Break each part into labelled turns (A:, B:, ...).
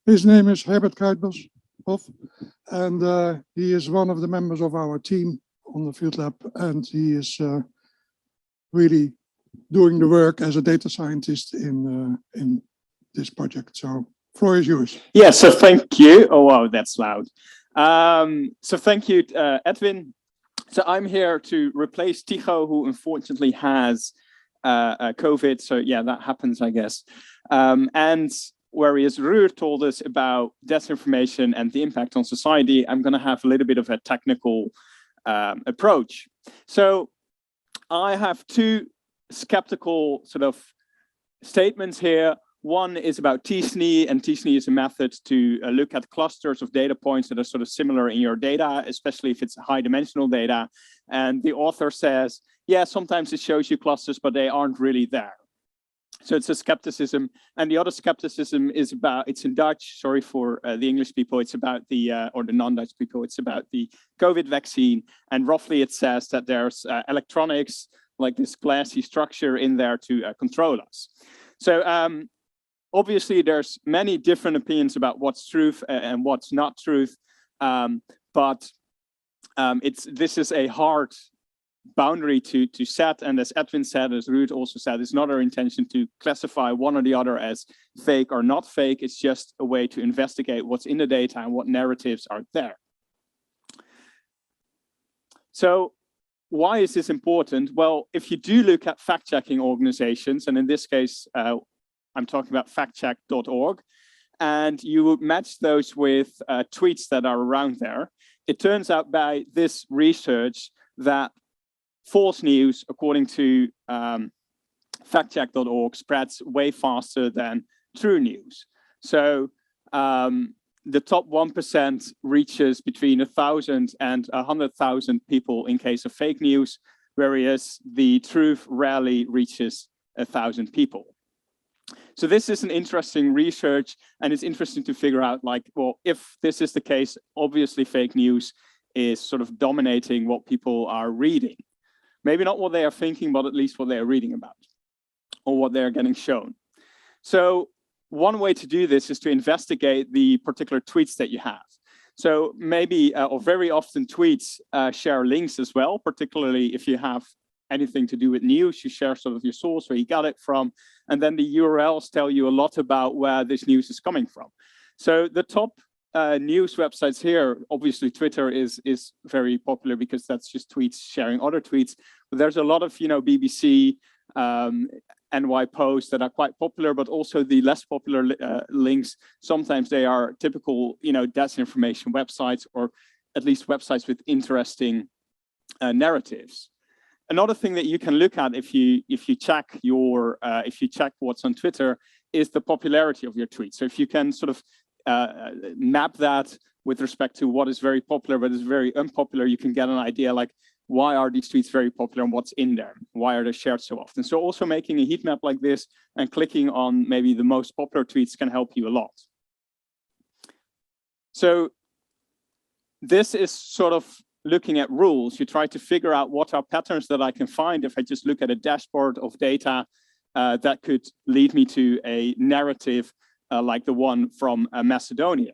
A: His name is Herbert Kruitbosch, and he is one of the members of our team on the field lab, and he is really doing the work as a data scientist in this project. So, floor is yours.
B: Yeah, so thank you. Oh, wow, that's loud. So thank you, Edwin. So I'm here to replace Tycho, who unfortunately has COVID. So yeah, that happens, I guess. And whereas Ruud told us about disinformation and the impact on society, I'm going to have a little bit of a technical approach. So I have two skeptical sort of statements here. One is about t-SNE, and t-SNE is a method to look at clusters of data points that are sort of similar in your data, especially if it's high dimensional data. And the author says, yeah, sometimes it shows you clusters, but they aren't really there. So it's a skepticism. And the other skepticism is about, it's in Dutch, sorry for the English people, it's about the, or the non-Dutch people, it's about the COVID vaccine. And roughly it says that there's electronics, like this glassy structure in there to control us. So obviously there's many different opinions about what's truth and what's not truth, but this is a hard boundary to set, and as Edwin said, as Ruud also said, it's not our intention to classify one or the other as fake or not fake. It's just a way to investigate what's in the data and what narratives are there. So why is this important? Well, if you do look at fact-checking organizations, and in this case, I'm talking about factcheck.org, and you would match those with tweets that are around there. It turns out by this research that false news, according to factcheck.org, spreads way faster than true news. So the top 1% reaches between 1,000 and 100,000 people in case of fake news, whereas the truth rarely reaches 1,000 people. So this is an interesting research, and it's interesting to figure out, like, well, if this is the case, obviously fake news is sort of dominating what people are reading. Maybe not what they are thinking, but at least what they are reading about or what they're getting shown. So one way to do this is to investigate the particular tweets that you have. So maybe, or very often tweets share links as well, particularly if you have anything to do with news, you share sort of your source, where you got it from, and then the URLs tell you a lot about where this news is coming from. So the top news websites here, obviously Twitter is very popular because that's just tweets sharing other tweets. But there's a lot of, BBC, NY Post that are quite popular, but also the less popular links. Sometimes they are typical, disinformation websites, or at least websites with interesting narratives. Another thing that you can look at if you check your if you check what's on Twitter is the popularity of your tweets. So if you can sort of map that with respect to what is very popular but is very unpopular, you can get an idea like, why are these tweets very popular and what's in there? Why are they shared so often? So also making a heat map like this and clicking on maybe the most popular tweets can help you a lot. So this is sort of looking at rules. You try to figure out what are patterns that I can find if I just look at a dashboard of data that could lead me to a narrative like the one from Macedonia.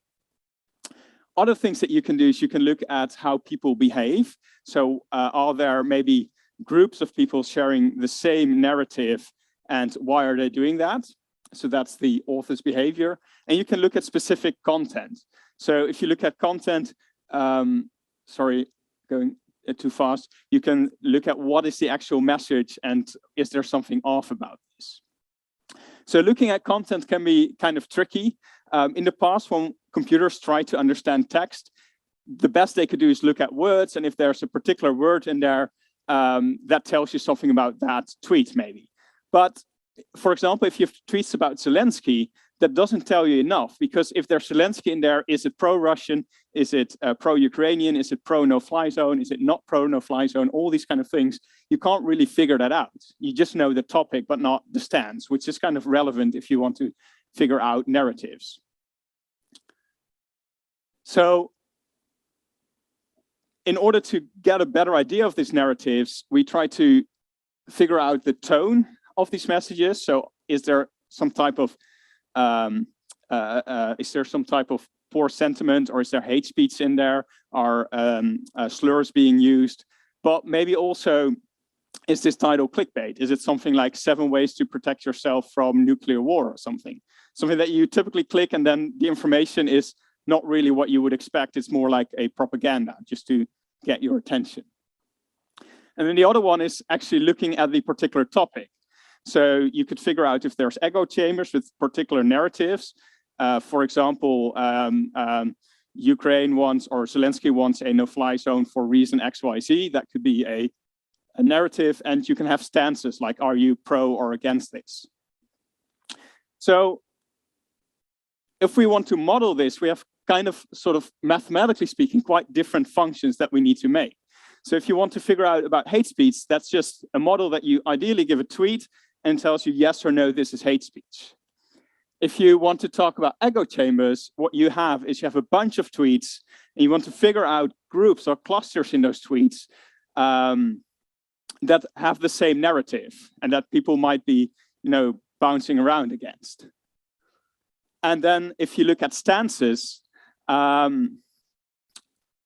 B: Other things that you can do is you can look at how people behave. So are there maybe groups of people sharing the same narrative, and why are they doing that? So that's the author's behavior. And you can look at specific content. So if you look at content, sorry, going too fast, you can look at what is the actual message and is there something off about this. So looking at content can be kind of tricky. In the past, when computers try to understand text, the best they could do is look at words, and if there's a particular word in there, that tells you something about that tweet maybe. But for example, if you have tweets about Zelensky, that doesn't tell you enough, because if there's Zelensky in there, is it pro-Russian? Is it pro-Ukrainian? Is it pro-no-fly zone? Is it not pro-no-fly zone? All these kind of things, you can't really figure that out. You just know the topic, but not the stance, which is kind of relevant if you want to figure out narratives. So in order to get a better idea of these narratives, we try to figure out the tone of these messages. So is there some type of is there some type of poor sentiment, or is there hate speech in there? Are slurs being used? But maybe also, is this title clickbait? Is it something like 7 ways to protect yourself from nuclear war or something? Something that you typically click and then the information is not really what you would expect. It's more like a propaganda just to get your attention. And then the other one is actually looking at the particular topic. So you could figure out if there's echo chambers with particular narratives. For example, Ukraine wants, or Zelensky wants, a no-fly zone for reason X, Y, Z. That could be a narrative, and you can have stances like, are you pro or against this? So if we want to model this, we have kind of, sort of mathematically speaking, quite different functions that we need to make. So if you want to figure out about hate speech, that's just a model that you ideally give a tweet and tells you yes or no, this is hate speech. If you want to talk about echo chambers, what you have is you have a bunch of tweets and you want to figure out groups or clusters in those tweets that have the same narrative and that people might be, bouncing around against. And then if you look at stances,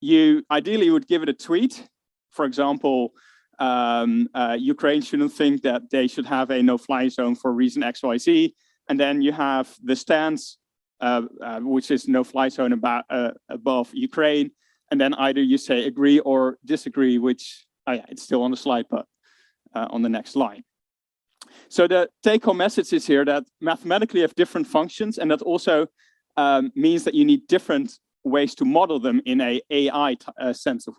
B: you ideally would give it a tweet. For example, Ukraine shouldn't think that they should have a no-fly zone for reason X, Y, Z. And then you have the stance, which is no-fly zone above Ukraine. And then either you say agree or disagree, which it's still on the slide, but on the next line. So the take-home message is here that mathematically have different functions, and that also means that you need different ways to model them in a AI sense of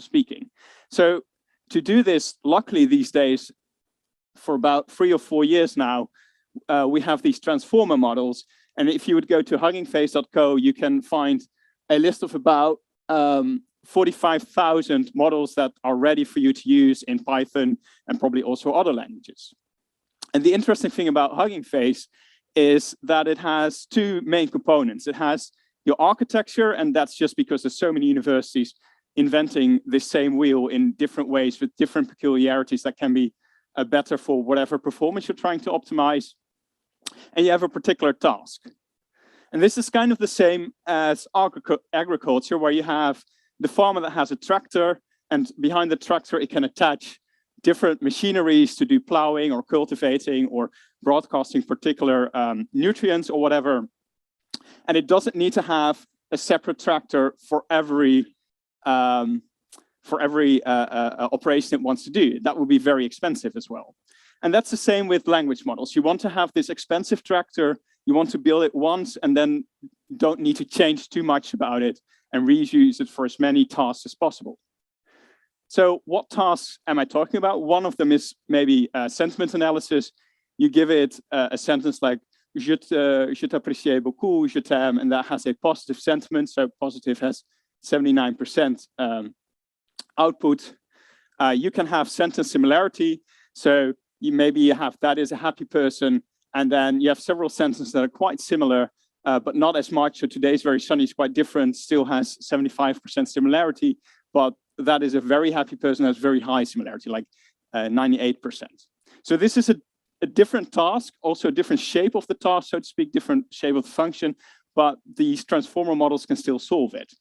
B: speaking. So to do this, luckily these days, for about 3 or 4 years now, we have these transformer models. And if you would go to huggingface.co, you can find a list of about 45,000 models that are ready for you to use in Python and probably also other languages. And the interesting thing about Hugging Face is that it has 2 main components. It has your architecture, and that's just because there's so many universities inventing the same wheel in different ways with different peculiarities that can be better for whatever performance you're trying to optimize. And you have a particular task. And this is kind of the same as agriculture, where you have the farmer that has a tractor, and behind the tractor, it can attach different machineries to do plowing or cultivating or broadcasting particular nutrients or whatever. And it doesn't need to have a separate tractor for every operation it wants to do. That would be very expensive as well. And that's the same with language models. You want to have this expensive tractor, you want to build it once and then don't need to change too much about it and reuse it for as many tasks as possible. So what tasks am I talking about? One of them is maybe sentiment analysis. You give it a sentence like, je t'apprécie beaucoup, je t'aime, and that has a positive sentiment. So positive has 79% output. You can have sentence similarity. So maybe you have that is a happy person, and then you have several sentences that are quite similar, but not as much. So today's very sunny is quite different, still has 75% similarity, but that is a very happy person has very high similarity, like 98%. So this is a different task, also a different shape of the task, so to speak, different shape of the function, but these transformer models can still solve it.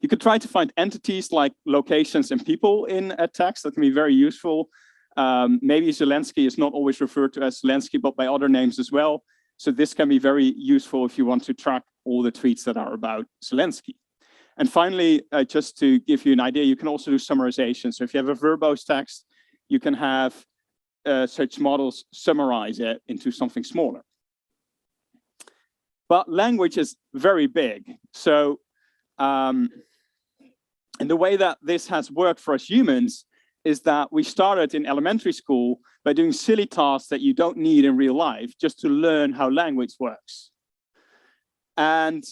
B: You could try to find entities like locations and people in a text. That can be very useful. Maybe Zelensky is not always referred to as Zelensky, but by other names as well. So this can be very useful if you want to track all the tweets that are about Zelensky. And finally, just to give you an idea, you can also do summarization. So if you have a verbose text, you can have such models summarize it into something smaller. But language is very big. So and the way that this has worked for us humans is that we started in elementary school by doing silly tasks that you don't need in real life just to learn how language works. And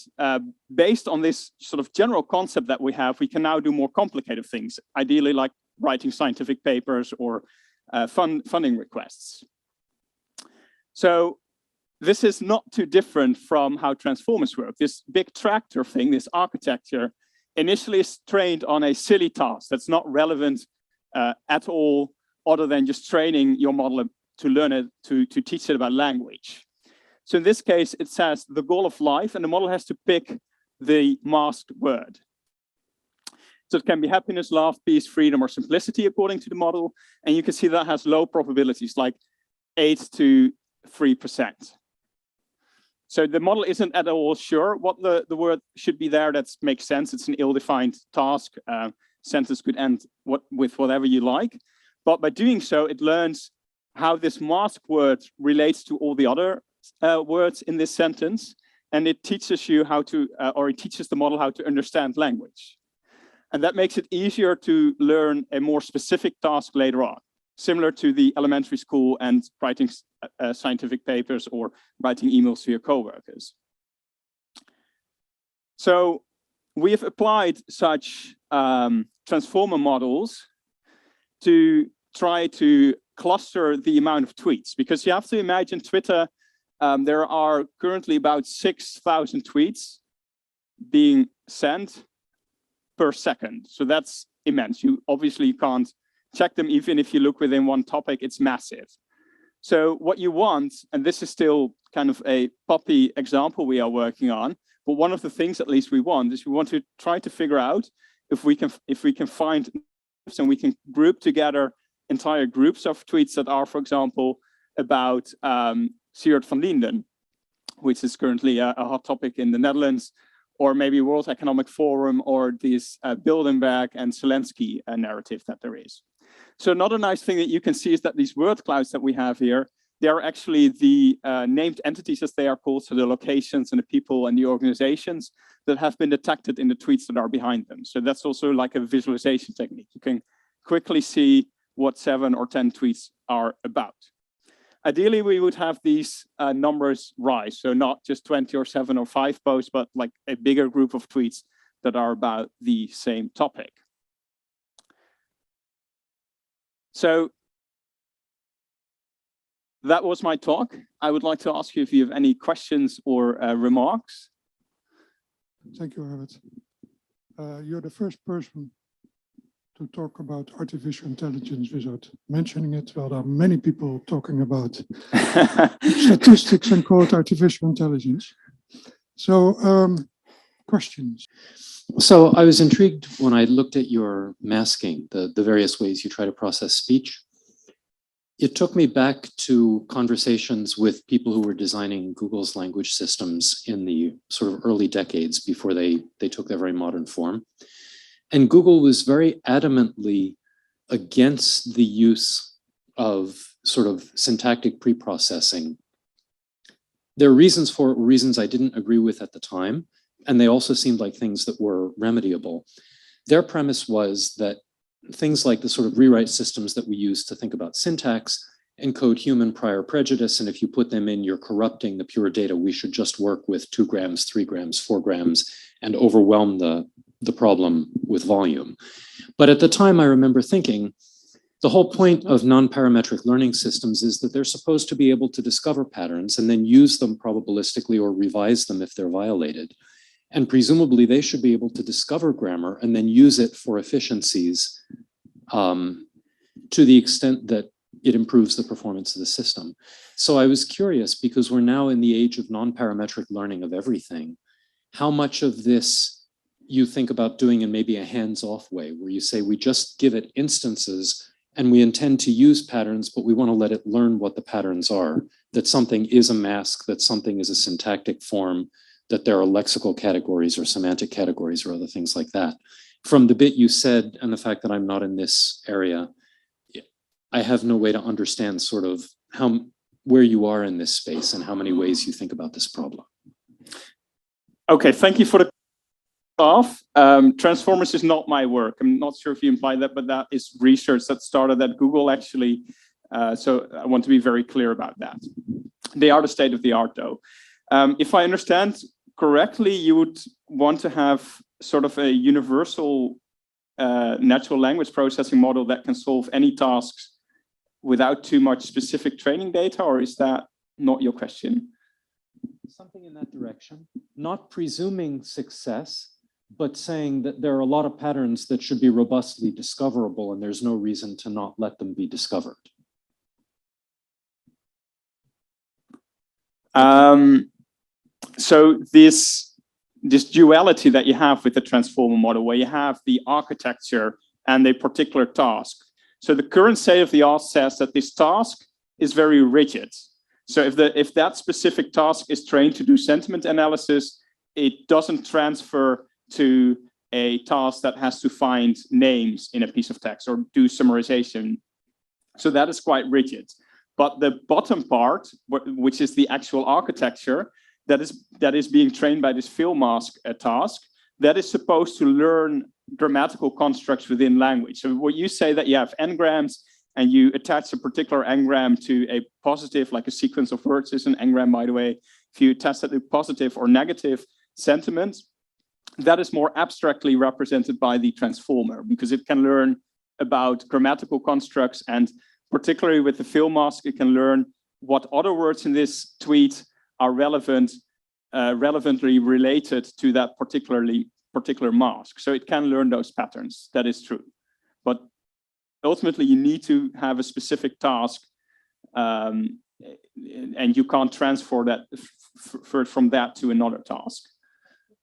B: based on this sort of general concept that we have, we can now do more complicated things, ideally like writing scientific papers or funding requests. So this is not too different from how transformers work. This big tractor thing, this architecture, initially is trained on a silly task that's not relevant at all, other than just training your model to learn it, to teach it about language. So in this case, it says the goal of life, and the model has to pick the masked word. So it can be happiness, love, peace, freedom, or simplicity according to the model. And you can see that has low probabilities, like 8 to 3%. So the model isn't at all sure what the word should be there. That makes sense. It's an ill-defined task. Sentence could end with whatever you like. But by doing so, it learns how this masked word relates to all the other words in this sentence. And it teaches you how to, or it teaches the model how to understand language. And that makes it easier to learn a more specific task later on, similar to the elementary school and writing scientific papers or writing emails to your coworkers. So we have applied such transformer models to try to cluster the amount of tweets, because you have to imagine Twitter, there are currently about 6,000 tweets being sent per second. So that's immense. You obviously can't check them even if you look within one topic, it's massive. So what you want, and this is still kind of a puppy example we are working on, but one of the things at least we want is we want to try to figure out if we can find and we can group together entire groups of tweets that are, for example, about Siert van Linden, which is currently a hot topic in the Netherlands, or maybe World Economic Forum, or this Bilderberg and Zelensky narrative that there is. So another nice thing that you can see is that these word clouds that we have here, they are actually the named entities, as they are called, so the locations and the people and the organizations that have been detected in the tweets that are behind them. So that's also like a visualization technique. You can quickly see what 7 or 10 tweets are about. Ideally, we would have these numbers rise, so not just 20 or 7 or 5 posts, but like a bigger group of tweets that are about the same topic. So that was my talk. I would like to ask you if you have any questions or remarks.
A: Thank you, Herbert. You're the first person to talk about artificial intelligence without mentioning it. Well, there are many people talking about statistics and code artificial intelligence. So, questions?
C: So I was intrigued when I looked at your masking, the various ways you try to process speech. It took me back to conversations with people who were designing Google's language systems in the sort of early decades before they took their very modern form. And Google was very adamantly against the use of sort of syntactic pre-processing. There are reasons for it, reasons I didn't agree with at the time, and they also seemed like things that were remediable. Their premise was that things like the sort of rewrite systems that we use to think about syntax encode human prior prejudice, and if you put them in, you're corrupting the pure data. We should just work with 2 grams, 3 grams, 4 grams, and overwhelm the problem with volume. But at the time, I remember thinking, the whole point of non-parametric learning systems is that they're supposed to be able to discover patterns and then use them probabilistically or revise them if they're violated. And presumably they should be able to discover grammar and then use it for efficiencies to the extent that it improves the performance of the system. So I was curious, because we're now in the age of non-parametric learning of everything, how much of this you think about doing in maybe a hands-off way, where you say we just give it instances and we intend to use patterns, but we want to let it learn what the patterns are, that something is a mask, that something is a syntactic form, that there are lexical categories or semantic categories or other things like that. From the bit you said and the fact that I'm not in this area, I have no way to understand sort of where you are in this space and how many ways you think about this problem.
B: Okay, thank you for the off. Transformers is not my work. I'm not sure if you implied that, but that is research that started at Google actually. So I want to be very clear about that. They are the state of the art though. If I understand correctly, you would want to have sort of a universal natural language processing model that can solve any tasks without too much specific training data, or is that not your question?
C: Something in that direction, not presuming success, but saying that there are a lot of patterns that should be robustly discoverable and there's no reason to not let them be discovered.
B: So this duality that you have with the transformer model, where you have the architecture and a particular task. So the current state of the art says that this task is very rigid. So if that specific task is trained to do sentiment analysis, it doesn't transfer to a task that has to find names in a piece of text or do summarization. So that is quite rigid. But the bottom part, which is the actual architecture, that is being trained by this fill mask task, that is supposed to learn grammatical constructs within language. So what you say that you have n-grams and you attach a particular n-gram to a positive, like a sequence of words is an n-gram, by the way. If you attach that to positive or negative sentiment, that is more abstractly represented by the transformer, because it can learn about grammatical constructs, and particularly with the fill mask, it can learn what other words in this tweet are relevantly related to that particular mask. So it can learn those patterns. That is true. But ultimately, you need to have a specific task, and you can't transfer that from that to another task.